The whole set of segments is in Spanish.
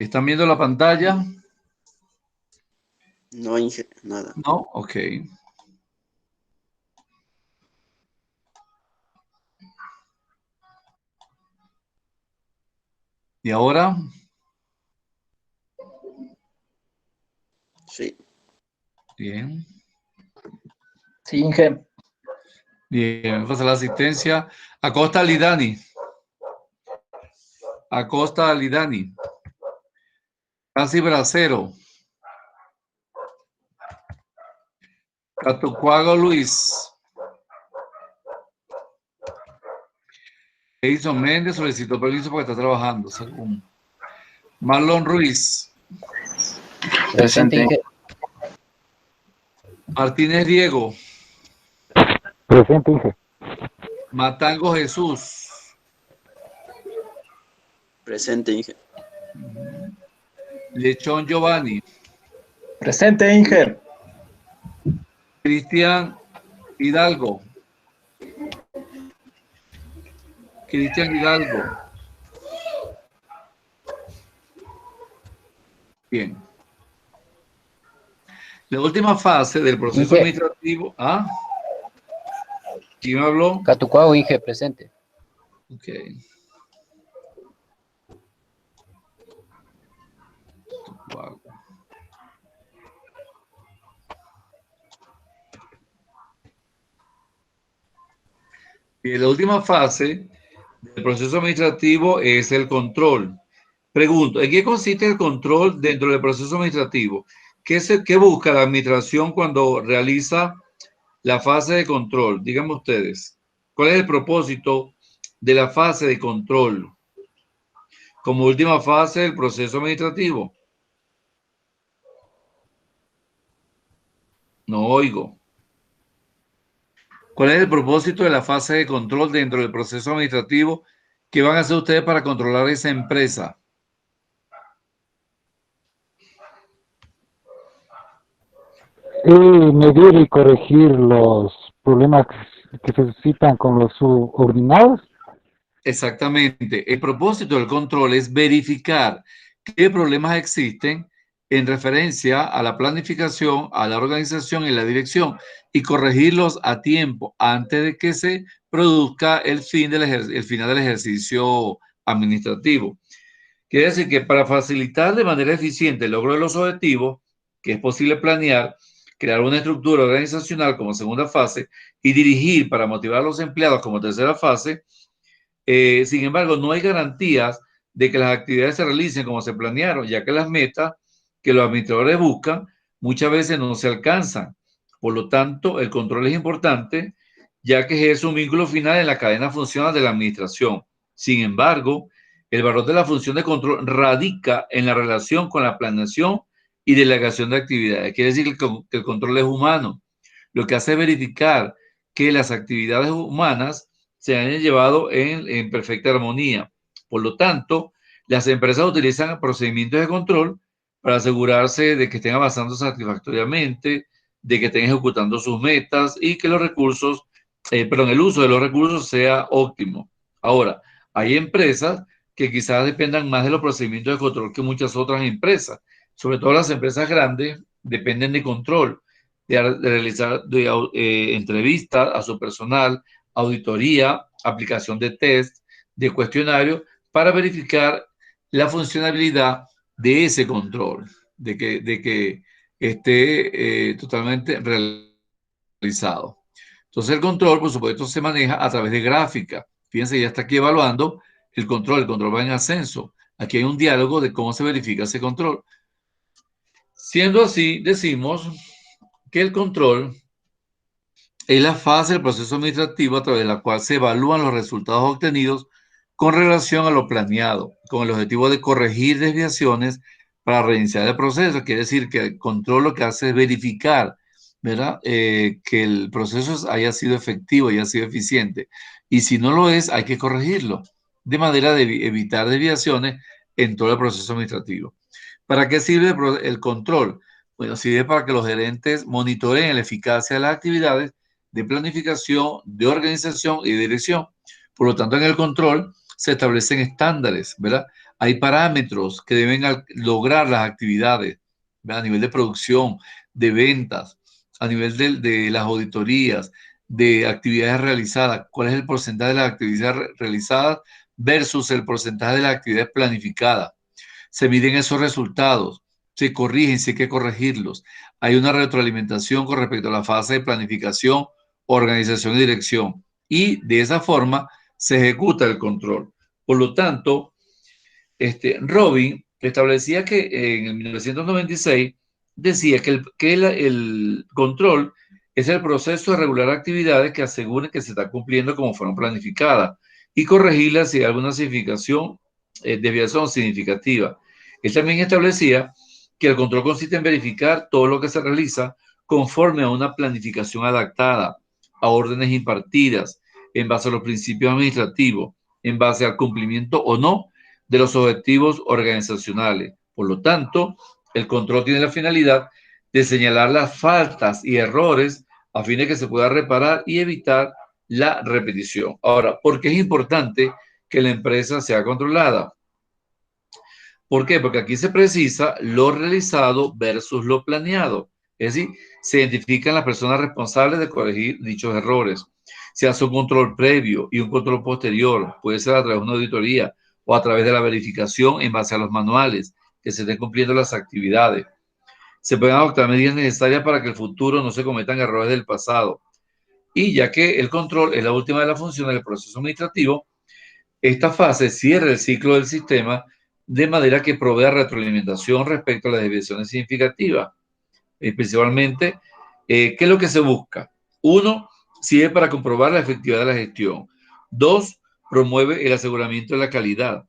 ¿Están viendo la pantalla? No, Inge, nada. No, ok. ¿Y ahora? Sí. Bien. Sí, Inge. Bien, vamos a la asistencia. Acosta Lidani. Acosta Lidani. Casi Bracero. Catucuago Luis. Edison Méndez solicitó permiso porque está trabajando, según. Marlon Ruiz. Presente, Inge. Martínez Diego. Presente, Inge. Matango Jesús. Presente, Inge. Lechón Giovanni. Presente, Inge. Cristian Hidalgo. Cristian Hidalgo. Bien. La última fase del proceso Inge. administrativo. ¿Ah? ¿Quién habló? Catucuago, Inge, presente. Ok. Wow. Y la última fase del proceso administrativo es el control. Pregunto, ¿en qué consiste el control dentro del proceso administrativo? ¿Qué busca la administración cuando realiza la fase de control? Díganme ustedes, ¿cuál es el propósito de la fase de control como última fase del proceso administrativo? No oigo. ¿Cuál es el propósito de la fase de control dentro del proceso administrativo? ¿Qué van a hacer ustedes para controlar esa empresa? Medir y corregir los problemas que se suscitan con los subordinados. Exactamente. El propósito del control es verificar qué problemas existen en referencia a la planificación, a la organización y la dirección y corregirlos a tiempo antes de que se produzca el final del ejercicio administrativo. Quiere decir que para facilitar de manera eficiente el logro de los objetivos, que es posible planear, crear una estructura organizacional como segunda fase y dirigir para motivar a los empleados como tercera fase. Sin embargo, no hay garantías de que las actividades se realicen como se planearon, ya que las metas que los administradores buscan muchas veces no se alcanzan. Por lo tanto, el control es importante, ya que ejerce un vínculo final en la cadena funcional de la administración. Sin embargo, el valor de la función de control radica en la relación con la planeación y delegación de actividades. Quiere decir que el control es humano. Lo que hace es verificar que las actividades humanas se hayan llevado en perfecta armonía. Por lo tanto, las empresas utilizan procedimientos de control para asegurarse de que estén avanzando satisfactoriamente, de que estén ejecutando sus metas y que los recursos, el uso de los recursos sea óptimo. Ahora, hay empresas que quizás dependan más de los procedimientos de control que muchas otras empresas. Sobre todo las empresas grandes dependen de control, de realizar entrevistas a su personal, auditoría, aplicación de test, de cuestionario, para verificar la funcionalidad de ese control, de que esté totalmente realizado. Entonces el control, por supuesto, se maneja a través de gráfica. Fíjense, ya está aquí evaluando el control va en ascenso. Aquí hay un diálogo de cómo se verifica ese control. Siendo así, decimos que el control es la fase del proceso administrativo a través de la cual se evalúan los resultados obtenidos con relación a lo planeado, con el objetivo de corregir desviaciones para reiniciar el proceso. Quiere decir que el control lo que hace es verificar, ¿verdad? Que el proceso haya sido efectivo, haya sido eficiente. Y si no lo es, hay que corregirlo, de manera de evitar desviaciones en todo el proceso administrativo. ¿Para qué sirve el control? Bueno, sirve para que los gerentes monitoreen la eficacia de las actividades de planificación, de organización y de dirección. Por lo tanto, en el control se establecen estándares, ¿verdad? Hay parámetros que deben lograr las actividades, ¿verdad? A nivel de producción, de ventas, a nivel de las auditorías, de actividades realizadas. ¿Cuál es el porcentaje de las actividades realizadas versus el porcentaje de las actividades planificadas? Se miden esos resultados, se corrigen si hay que corregirlos. Hay una retroalimentación con respecto a la fase de planificación, organización y dirección. Y de esa forma se ejecuta el control. Por lo tanto, Robin establecía que en el 1996 decía que el control es el proceso de regular actividades que aseguren que se está cumpliendo como fueron planificadas y corregirlas si hay alguna desviación significativa. Él también establecía que el control consiste en verificar todo lo que se realiza conforme a una planificación adaptada, a órdenes impartidas, en base a los principios administrativos, en base al cumplimiento o no de los objetivos organizacionales. Por lo tanto, el control tiene la finalidad de señalar las faltas y errores a fin de que se pueda reparar y evitar la repetición. Ahora, ¿por qué es importante que la empresa sea controlada? ¿Por qué? Porque aquí se precisa lo realizado versus lo planeado. Es decir, se identifican las personas responsables de corregir dichos errores. Se hace un control previo y un control posterior. Puede ser a través de una auditoría o a través de la verificación en base a los manuales que se estén cumpliendo las actividades. Se pueden adoptar medidas necesarias para que el futuro no se cometan errores del pasado. Y ya que el control es la última de las funciones del proceso administrativo, esta fase cierra el ciclo del sistema de manera que provea retroalimentación respecto a las desviaciones significativas. Principalmente, ¿qué es lo que se busca? Uno, sirve para comprobar la efectividad de la gestión. Dos, promueve el aseguramiento de la calidad.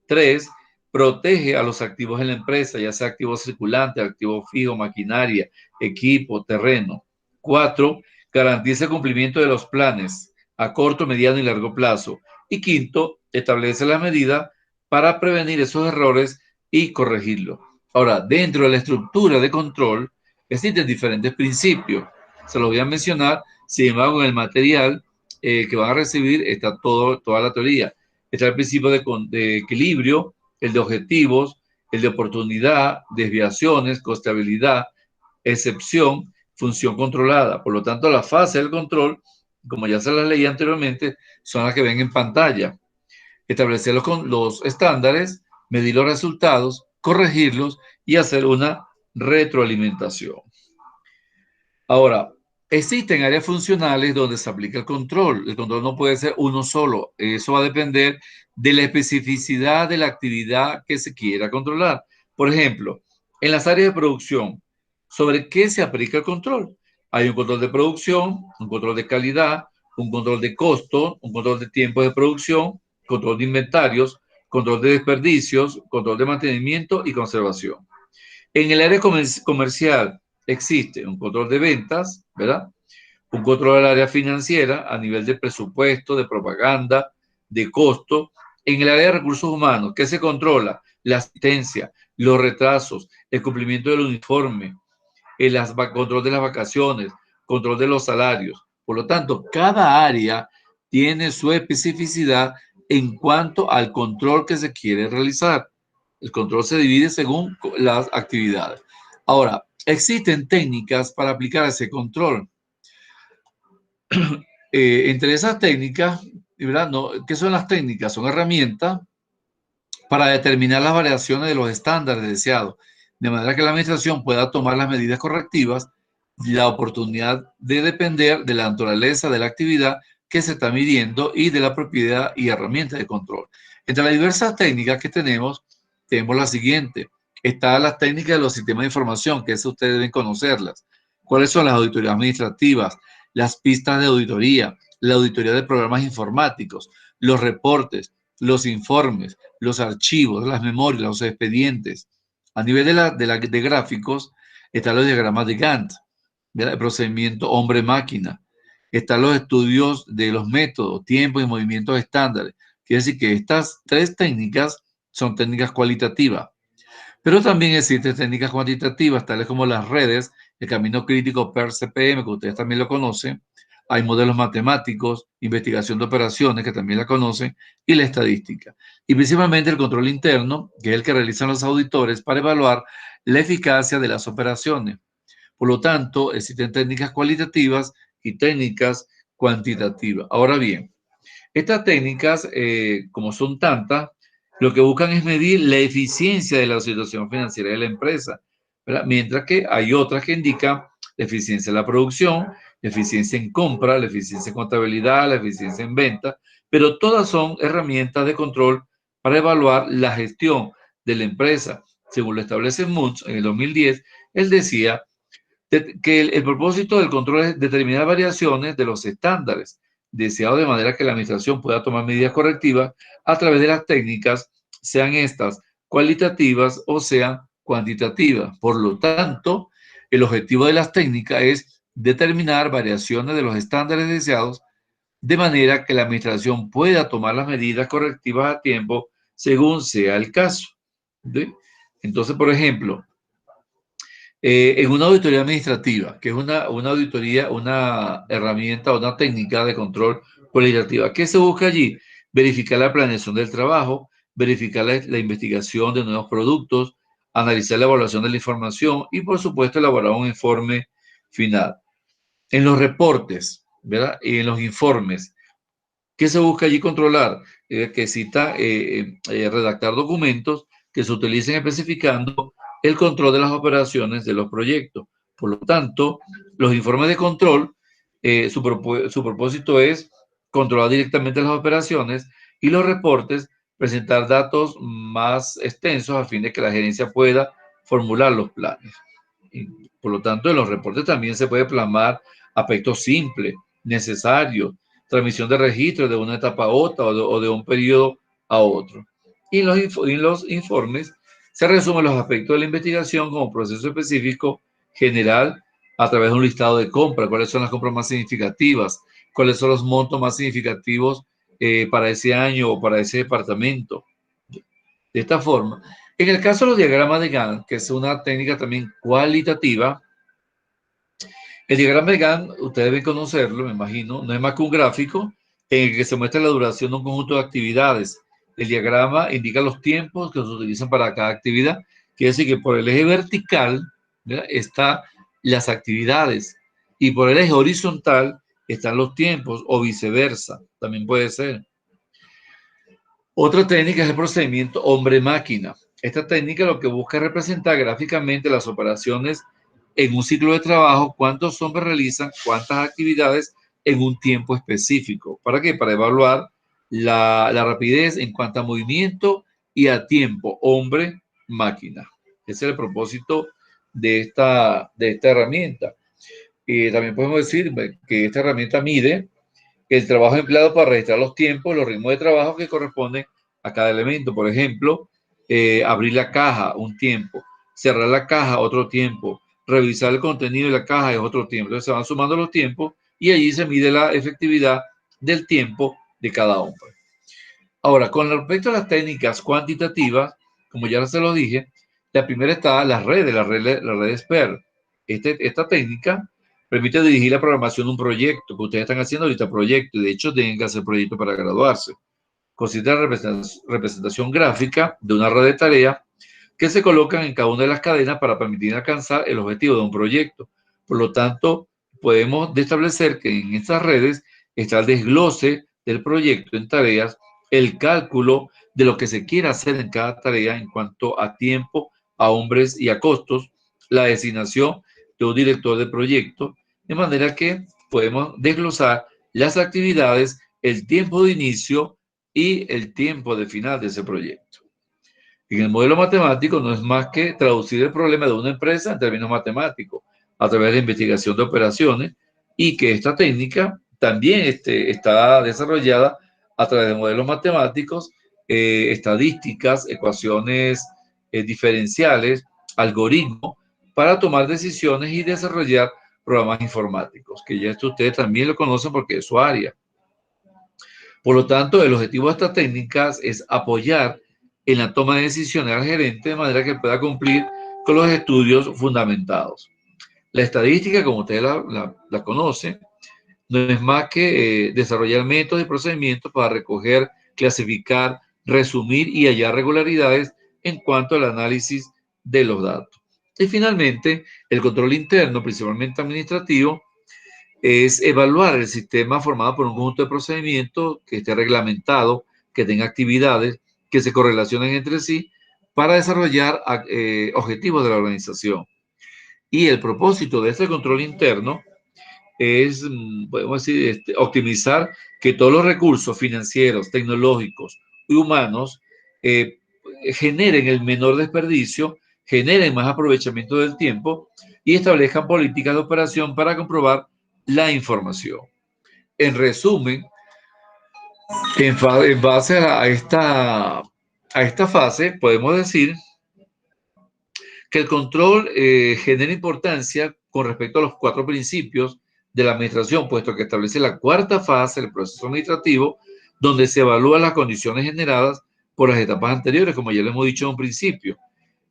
Tres, protege a los activos en la empresa, ya sea activos circulantes, activos fijos, maquinaria, equipo, terreno. Cuatro, garantiza el cumplimiento de los planes a corto, mediano y largo plazo. Y quinto, establece las medidas para prevenir esos errores y corregirlos. Ahora, dentro de la estructura de control, existen diferentes principios. Se los voy a mencionar, sin embargo, en el material que van a recibir está toda la teoría. Está el principio de equilibrio, el de objetivos, el de oportunidad, desviaciones, costabilidad, excepción, función controlada. Por lo tanto, la fase del control, como ya se las leí anteriormente, son las que ven en pantalla. Establecer los estándares, medir los resultados, corregirlos y hacer una retroalimentación. Ahora, existen áreas funcionales donde se aplica el control. El control no puede ser uno solo. Eso va a depender de la especificidad de la actividad que se quiera controlar. Por ejemplo, en las áreas de producción, ¿sobre qué se aplica el control? Hay un control de producción, un control de calidad, un control de costo, un control de tiempo de producción, control de inventarios, control de desperdicios, control de mantenimiento y conservación. En el área comercial existe un control de ventas, ¿verdad? Un control del área financiera a nivel de presupuesto, de propaganda, de costo. En el área de recursos humanos, ¿qué se controla? La asistencia, los retrasos, el cumplimiento del uniforme, el control de las vacaciones, control de los salarios. Por lo tanto, cada área tiene su especificidad en cuanto al control que se quiere realizar. El control se divide según las actividades. Ahora, existen técnicas para aplicar ese control. Entre esas técnicas, ¿verdad? No, ¿qué son las técnicas? Son herramientas para determinar las variaciones de los estándares deseados, de manera que la administración pueda tomar las medidas correctivas, la oportunidad de depender de la naturaleza de la actividad que se está midiendo y de la propiedad y herramientas de control. Entre las diversas técnicas que tenemos la siguiente. Están las técnicas de los sistemas de información, que eso ustedes deben conocerlas. ¿Cuáles son las auditorías administrativas? Las pistas de auditoría, la auditoría de programas informáticos, los reportes, los informes, los archivos, las memorias, los expedientes. A nivel de gráficos, están los diagramas de Gantt, el procedimiento hombre-máquina. Están los estudios de los métodos, tiempos y movimientos estándares. Quiere decir que estas tres técnicas son técnicas cualitativas. Pero también existen técnicas cuantitativas, tales como las redes, el camino crítico PER-CPM, que ustedes también lo conocen, hay modelos matemáticos, investigación de operaciones, que también la conocen, y la estadística. Y principalmente el control interno, que es el que realizan los auditores para evaluar la eficacia de las operaciones. Por lo tanto, existen técnicas cualitativas y técnicas cuantitativas. Ahora bien, estas técnicas, como son tantas, lo que buscan es medir la eficiencia de la situación financiera de la empresa, ¿verdad? Mientras que hay otras que indican la eficiencia en la producción, la eficiencia en compra, la eficiencia en contabilidad, la eficiencia en venta, pero todas son herramientas de control para evaluar la gestión de la empresa. Según lo establece Munch en el 2010, él decía que el propósito del control es determinar variaciones de los estándares deseados de manera que la administración pueda tomar medidas correctivas a través de las técnicas, sean estas cualitativas o sean cuantitativas. Por lo tanto, el objetivo de las técnicas es determinar variaciones de los estándares deseados de manera que la administración pueda tomar las medidas correctivas a tiempo según sea el caso. ¿Sí? Entonces, por ejemplo, en una auditoría administrativa, que es una auditoría, una herramienta, una técnica de control cualitativa. ¿Qué se busca allí? Verificar la planeación del trabajo, verificar la investigación de nuevos productos, analizar la evaluación de la información y, por supuesto, elaborar un informe final. En los reportes, ¿verdad? Y en los informes, ¿qué se busca allí controlar? Que cita redactar documentos que se utilicen especificando el control de las operaciones de los proyectos. Por lo tanto, los informes de control, su propósito es controlar directamente las operaciones y los reportes, presentar datos más extensos a fin de que la gerencia pueda formular los planes. Y, por lo tanto, en los reportes también se puede plasmar aspectos simples, necesarios, transmisión de registros de una etapa a otra o de un periodo a otro. Y en los informes se resumen los aspectos de la investigación como proceso específico general a través de un listado de compras, cuáles son las compras más significativas, cuáles son los montos más significativos para ese año o para ese departamento. De esta forma, en el caso de los diagramas de Gantt, que es una técnica también cualitativa, el diagrama de Gantt, ustedes deben conocerlo, me imagino, no es más que un gráfico en el que se muestra la duración de un conjunto de actividades. El diagrama indica los tiempos que se utilizan para cada actividad. Quiere decir que por el eje vertical, ¿verdad?, están las actividades y por el eje horizontal están los tiempos o viceversa. También puede ser. Otra técnica es el procedimiento hombre-máquina. Esta técnica lo que busca es representar gráficamente las operaciones en un ciclo de trabajo, cuántos hombres realizan cuántas actividades en un tiempo específico. ¿Para qué? Para evaluar la rapidez en cuanto a movimiento y a tiempo, hombre-máquina. Ese es el propósito de esta herramienta. También podemos decir que esta herramienta mide el trabajo empleado para registrar los tiempos, los ritmos de trabajo que corresponden a cada elemento. Por ejemplo, abrir la caja, un tiempo; cerrar la caja, otro tiempo; revisar el contenido de la caja es otro tiempo. Entonces se van sumando los tiempos y allí se mide la efectividad del tiempo de cada hombre. Ahora, con respecto a las técnicas cuantitativas, como ya se lo dije, la primera está la red SPER. Esta técnica permite dirigir la programación de un proyecto, que ustedes están haciendo ahorita proyecto, y de hecho tienen que hacer proyecto para graduarse. Consiste en la representación gráfica de una red de tareas que se colocan en cada una de las cadenas para permitir alcanzar el objetivo de un proyecto. Por lo tanto, podemos establecer que en estas redes está el desglose del proyecto en tareas, el cálculo de lo que se quiere hacer en cada tarea en cuanto a tiempo, a hombres y a costos, la designación de un director de proyecto, de manera que podemos desglosar las actividades, el tiempo de inicio y el tiempo de final de ese proyecto. En el modelo matemático no es más que traducir el problema de una empresa en términos matemáticos a través de investigación de operaciones, y que esta técnica también está desarrollada a través de modelos matemáticos, estadísticas, ecuaciones diferenciales, algoritmos, para tomar decisiones y desarrollar programas informáticos, que ya esto ustedes también lo conocen porque es su área. Por lo tanto, el objetivo de estas técnicas es apoyar en la toma de decisiones al gerente de manera que pueda cumplir con los estudios fundamentados. La estadística, como ustedes la conocen, no es más que desarrollar métodos y procedimientos para recoger, clasificar, resumir y hallar regularidades en cuanto al análisis de los datos. Y finalmente, el control interno, principalmente administrativo, es evaluar el sistema formado por un conjunto de procedimientos que esté reglamentado, que tenga actividades que se correlacionen entre sí para desarrollar objetivos de la organización. Y el propósito de este control interno es, podemos decir, optimizar que todos los recursos financieros, tecnológicos y humanos generen el menor desperdicio, generen más aprovechamiento del tiempo y establezcan políticas de operación para comprobar la información. En resumen, en base a esta fase, podemos decir que el control genera importancia con respecto a los 4 principios de la administración, puesto que establece la 4ª fase del proceso administrativo, donde se evalúan las condiciones generadas por las etapas anteriores, como ya lo hemos dicho en un principio.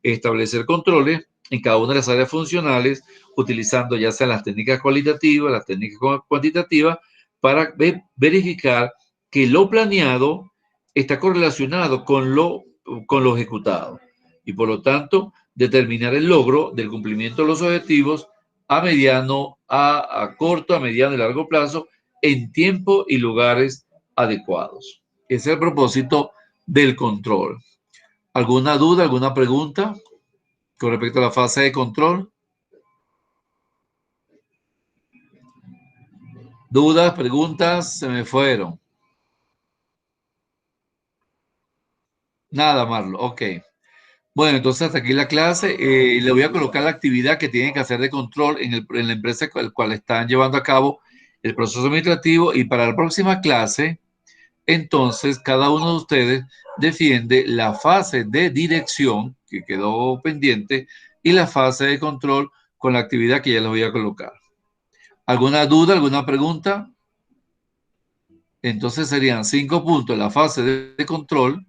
Establecer controles en cada una de las áreas funcionales, utilizando ya sea las técnicas cualitativas, las técnicas cuantitativas, para verificar que lo planeado está correlacionado con lo ejecutado. Y por lo tanto, determinar el logro del cumplimiento de los objetivos a mediano, a corto, a mediano y largo plazo, en tiempo y lugares adecuados. Ese es el propósito del control. ¿Alguna duda, alguna pregunta con respecto a la fase de control? ¿Dudas, preguntas? Se me fueron. Nada, Marlo. Ok. Bueno, entonces hasta aquí la clase. Le voy a colocar la actividad que tienen que hacer de control en la empresa con la cual están llevando a cabo el proceso administrativo, y para la próxima clase, entonces cada uno de ustedes defiende la fase de dirección que quedó pendiente y la fase de control con la actividad que ya les voy a colocar. ¿Alguna duda, alguna pregunta? Entonces serían 5 puntos la fase de control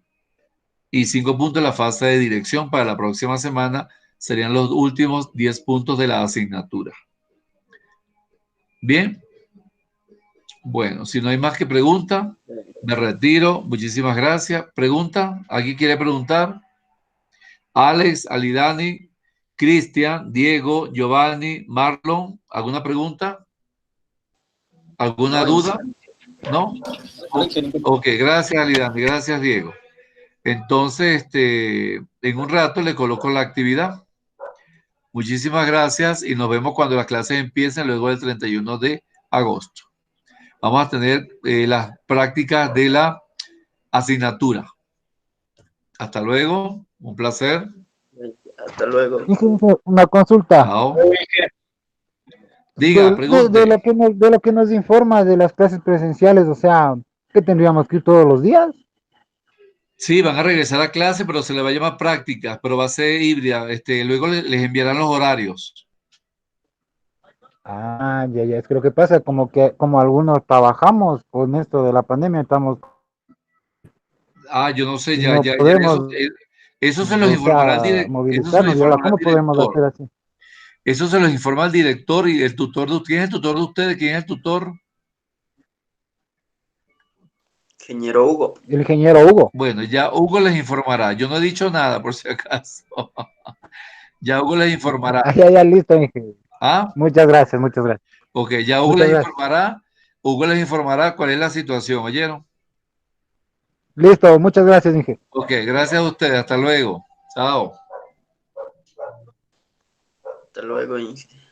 y 5 puntos la fase de dirección. Para la próxima semana serían los últimos 10 puntos de la asignatura. Bien. Bueno, si no hay más que pregunta, me retiro. Muchísimas gracias. ¿Pregunta? ¿Alguien quiere preguntar? Alex, Alidani, Cristian, Diego, Giovanni, Marlon, ¿alguna pregunta? ¿Alguna duda? ¿No? Ok, gracias, Alidani. Gracias, Diego. Entonces, en un rato le coloco la actividad. Muchísimas gracias y nos vemos cuando las clases empiecen luego del 31 de agosto. Vamos a tener las prácticas de la asignatura. Hasta luego. Un placer. Hasta luego. Una consulta. Chao. Diga, pregunte. De lo que nos informa de las clases presenciales, o sea, ¿qué tendríamos que ir todos los días? Sí, van a regresar a clase, pero se le va a llamar prácticas, pero va a ser híbrida. Luego les enviarán los horarios. Ah, ya, es que lo que pasa, como algunos trabajamos con esto de la pandemia, estamos... Yo no sé, no podemos, eso se los informará el director. movilizarnos, y ahora, ¿cómo podemos hacer así? Eso se los informa el director y el tutor de ustedes. ¿Quién es el tutor de ustedes? ¿Quién es el tutor? Ingeniero Hugo. El ingeniero Hugo. Bueno, ya Hugo les informará. Yo no he dicho nada, por si acaso. Ya Hugo les informará. Ya, listo, ingeniero. ¿Ah? Muchas gracias. Ok, ya Hugo les informará. Hugo les informará cuál es la situación, ¿oyeron? Listo, muchas gracias, ingeniero. Ok, gracias a ustedes. Hasta luego. Chao. Hasta luego, ingeniero.